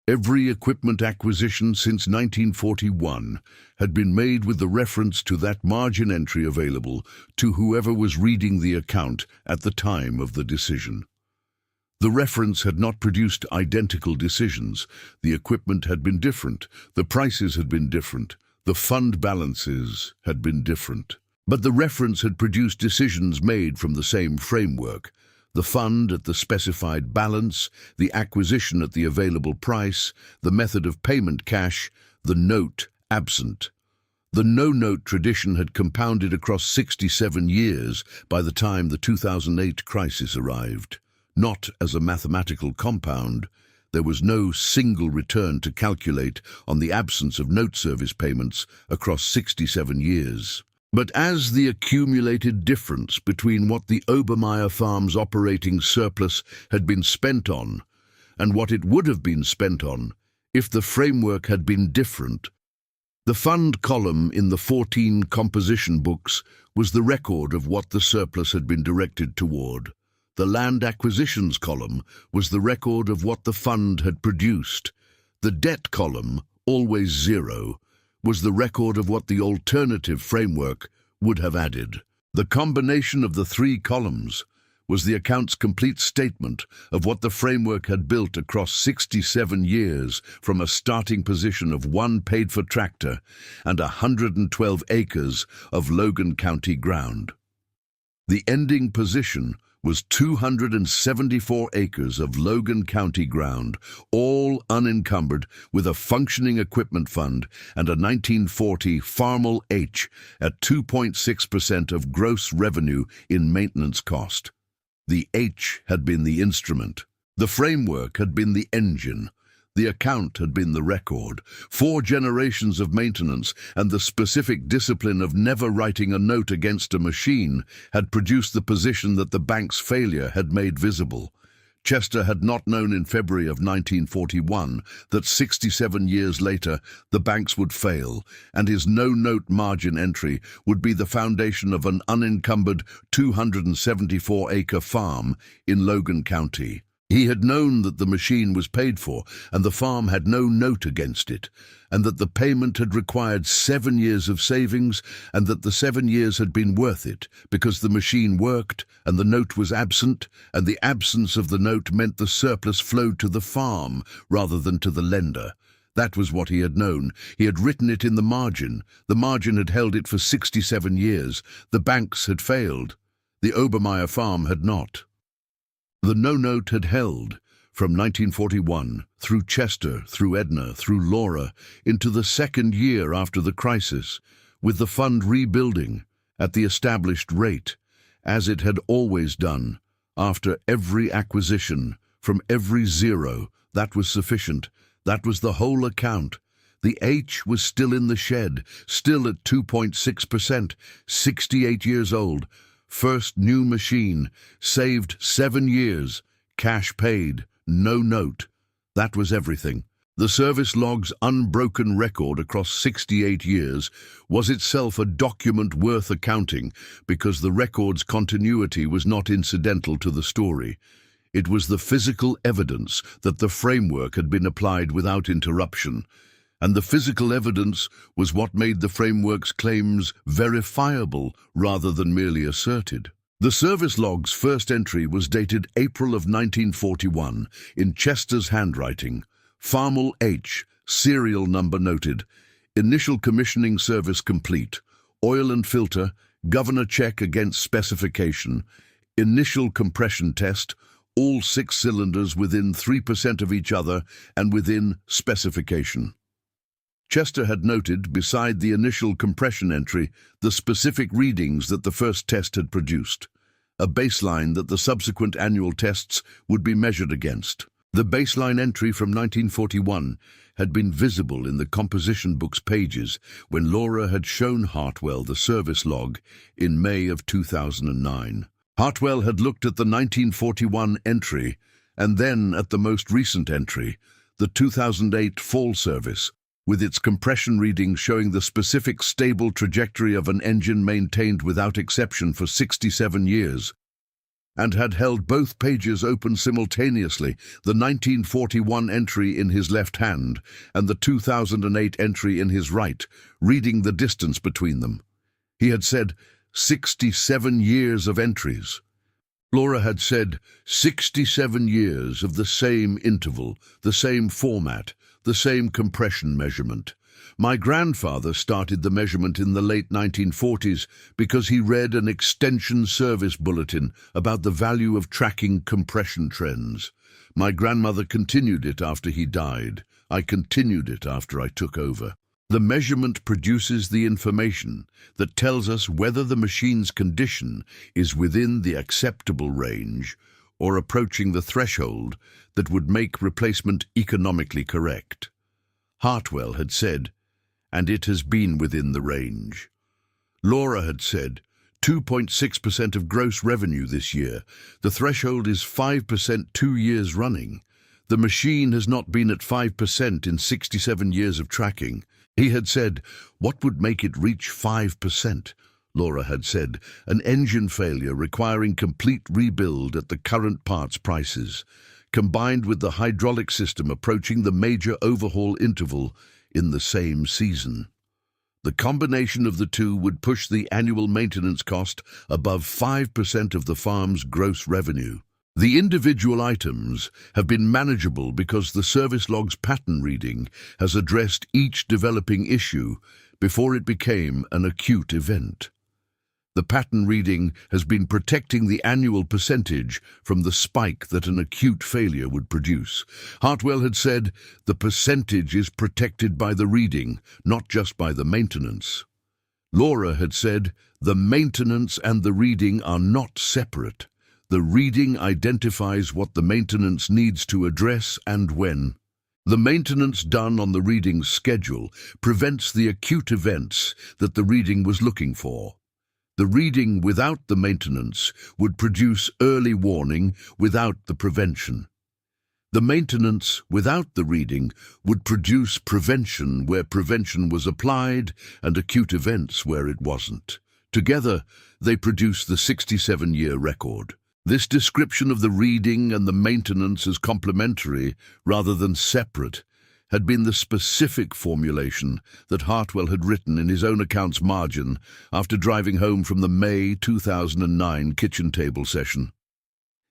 Every equipment acquisition since 1941 had been made with the reference to that margin entry available to whoever was reading the account at the time of the decision. The reference had not produced identical decisions. The equipment had been different, the prices had been different, the fund balances had been different. But the reference had produced decisions made from the same framework. The fund at the specified balance, the acquisition at the available price, the method of payment cash, the note absent. The no-note tradition had compounded across 67 years by the time the 2008 crisis arrived. Not as a mathematical compound, there was no single return to calculate on the absence of note service payments across 67 years. But as the accumulated difference between what the Obermeyer Farm's operating surplus had been spent on and what it would have been spent on if the framework had been different, the fund column in the 14 composition books was the record of what the surplus had been directed toward. The land acquisitions column was the record of what the fund had produced. The debt column, always zero, was the record of what the alternative framework would have added. The combination of the three columns was the account's complete statement of what the framework had built across 67 years from a starting position of 1 paid-for tractor and 112 acres of Logan County ground. The ending position was 274 acres of Logan County ground, all unencumbered, with a functioning equipment fund and a 1940 Farmall H at 2.6% of gross revenue in maintenance cost. The H had been the instrument. The framework had been the engine. The account had been the record. 4 generations of maintenance and the specific discipline of never writing a note against a machine had produced the position that the bank's failure had made visible. Chester had not known in February of 1941 that 67 years later the banks would fail, and his no-note margin entry would be the foundation of an unencumbered 274-acre farm in Logan County. He had known that the machine was paid for and the farm had no note against it, and that the payment had required 7 years of savings, and that the 7 years had been worth it because the machine worked and the note was absent, and the absence of the note meant the surplus flowed to the farm rather than to the lender. That was what he had known. He had written it in the margin. The margin had held it for 67 years. The banks had failed. The Obermeyer farm had not. The no-note had held from 1941, through Chester, through Edna, through Laura, into the second year after the crisis, with the fund rebuilding at the established rate, as it had always done. After every acquisition, from every zero, that was sufficient. That was the whole account. The H was still in the shed, still at 2.6%, 68 years old. First new machine, saved 7 years, cash paid, no note. That was everything. The service log's unbroken record across 68 years was itself a document worth accounting because the record's continuity was not incidental to the story. It was the physical evidence that the framework had been applied without interruption. And the physical evidence was what made the framework's claims verifiable rather than merely asserted. The service log's first entry was dated April of 1941 in Chester's handwriting. Farmall H, serial number noted. Initial commissioning service complete. Oil and filter, governor check against specification. Initial compression test, all 6 cylinders within 3% of each other and within specification. Chester had noted, beside the initial compression entry, the specific readings that the first test had produced, a baseline that the subsequent annual tests would be measured against. The baseline entry from 1941 had been visible in the composition book's pages when Laura had shown Hartwell the service log in May of 2009. Hartwell had looked at the 1941 entry and then at the most recent entry, the 2008 fall service, with its compression reading showing the specific stable trajectory of an engine maintained without exception for 67 years, and had held both pages open simultaneously, the 1941 entry in his left hand and the 2008 entry in his right, reading the distance between them. He had said 67 years of entries. Laura had said 67 years of the same interval, the same format, the same compression measurement. My grandfather started the measurement in the late 1940s because he read an extension service bulletin about the value of tracking compression trends. My grandmother continued it after he died. I continued it after I took over. The measurement produces the information that tells us whether the machine's condition is within the acceptable range or approaching the threshold that would make replacement economically correct. Hartwell had said, and it has been within the range. Laura had said, 2.6% of gross revenue this year. The threshold is 5% 2 years running. The machine has not been at 5% in 67 years of tracking. He had said, what would make it reach 5%? Laura had said, an engine failure requiring complete rebuild at the current parts prices, combined with the hydraulic system approaching the major overhaul interval in the same season. The combination of the two would push the annual maintenance cost above 5% of the farm's gross revenue. The individual items have been manageable because the service log's pattern reading has addressed each developing issue before it became an acute event. The pattern reading has been protecting the annual percentage from the spike that an acute failure would produce. Hartwell had said, the percentage is protected by the reading, not just by the maintenance. Laura had said, the maintenance and the reading are not separate. The reading identifies what the maintenance needs to address and when. The maintenance done on the reading's schedule prevents the acute events that the reading was looking for. The reading without the maintenance would produce early warning without the prevention. The maintenance without the reading would produce prevention where prevention was applied and acute events where it wasn't. Together, they produce the 67-year record. This description of the reading and the maintenance as complementary rather than separate had been the specific formulation that Hartwell had written in his own account's margin after driving home from the May 2009 kitchen table session.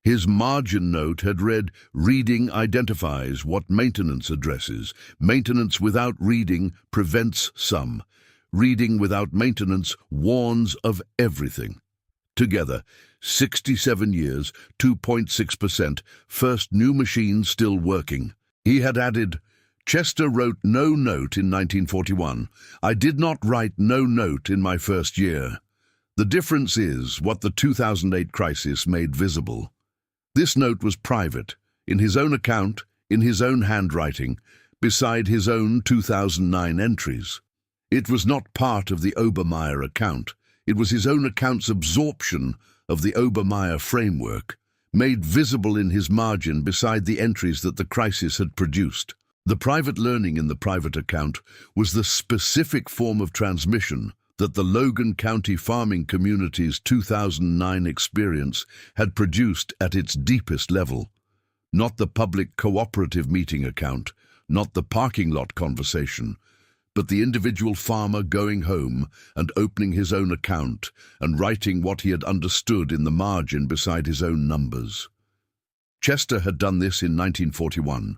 His margin note had read, reading identifies what maintenance addresses. Maintenance without reading prevents some. Reading without maintenance warns of everything. Together, 67 years, 2.6%, first new machine still working. He had added, Chester wrote no note in 1941. I did not write no note in my first year. The difference is what the 2008 crisis made visible. This note was private, in his own account, in his own handwriting, beside his own 2009 entries. It was not part of the Obermeyer account. It was his own account's absorption of the Obermeyer framework, made visible in his margin beside the entries that the crisis had produced. The private learning in the private account was the specific form of transmission that the Logan County farming community's 2009 experience had produced at its deepest level. Not the public cooperative meeting account, not the parking lot conversation, but the individual farmer going home and opening his own account and writing what he had understood in the margin beside his own numbers. Chester had done this in 1941.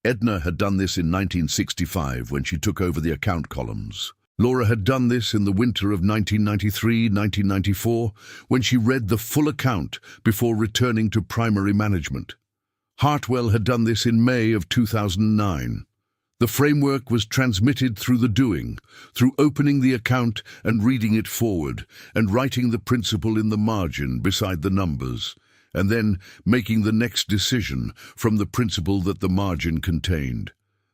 Edna had done this in 1965 when she took over the account columns. Laura had done this in the winter of 1993-1994 when she read the full account before returning to primary management. Hartwell had done this in May of 2009. The framework was transmitted through the doing, through opening the account and reading it forward, and writing the principle in the margin beside the numbers, and then making the next decision from the principle that the margin contained.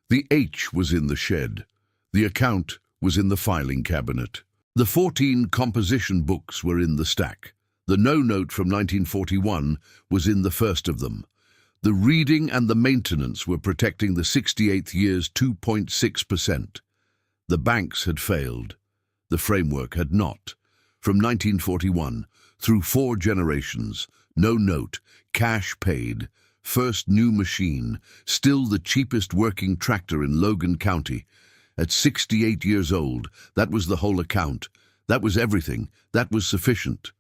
The H was in the shed. The account was in the filing cabinet. The 14 composition books were in the stack. The no note from 1941 was in the first of them. The reading and the maintenance were protecting the 68th year's 2.6%. The banks had failed. The framework had not. From 1941, through 4 generations, no note, cash paid, first new machine, still the cheapest working tractor in Logan County. At 68 years old, that was the whole account. That was everything. That was sufficient.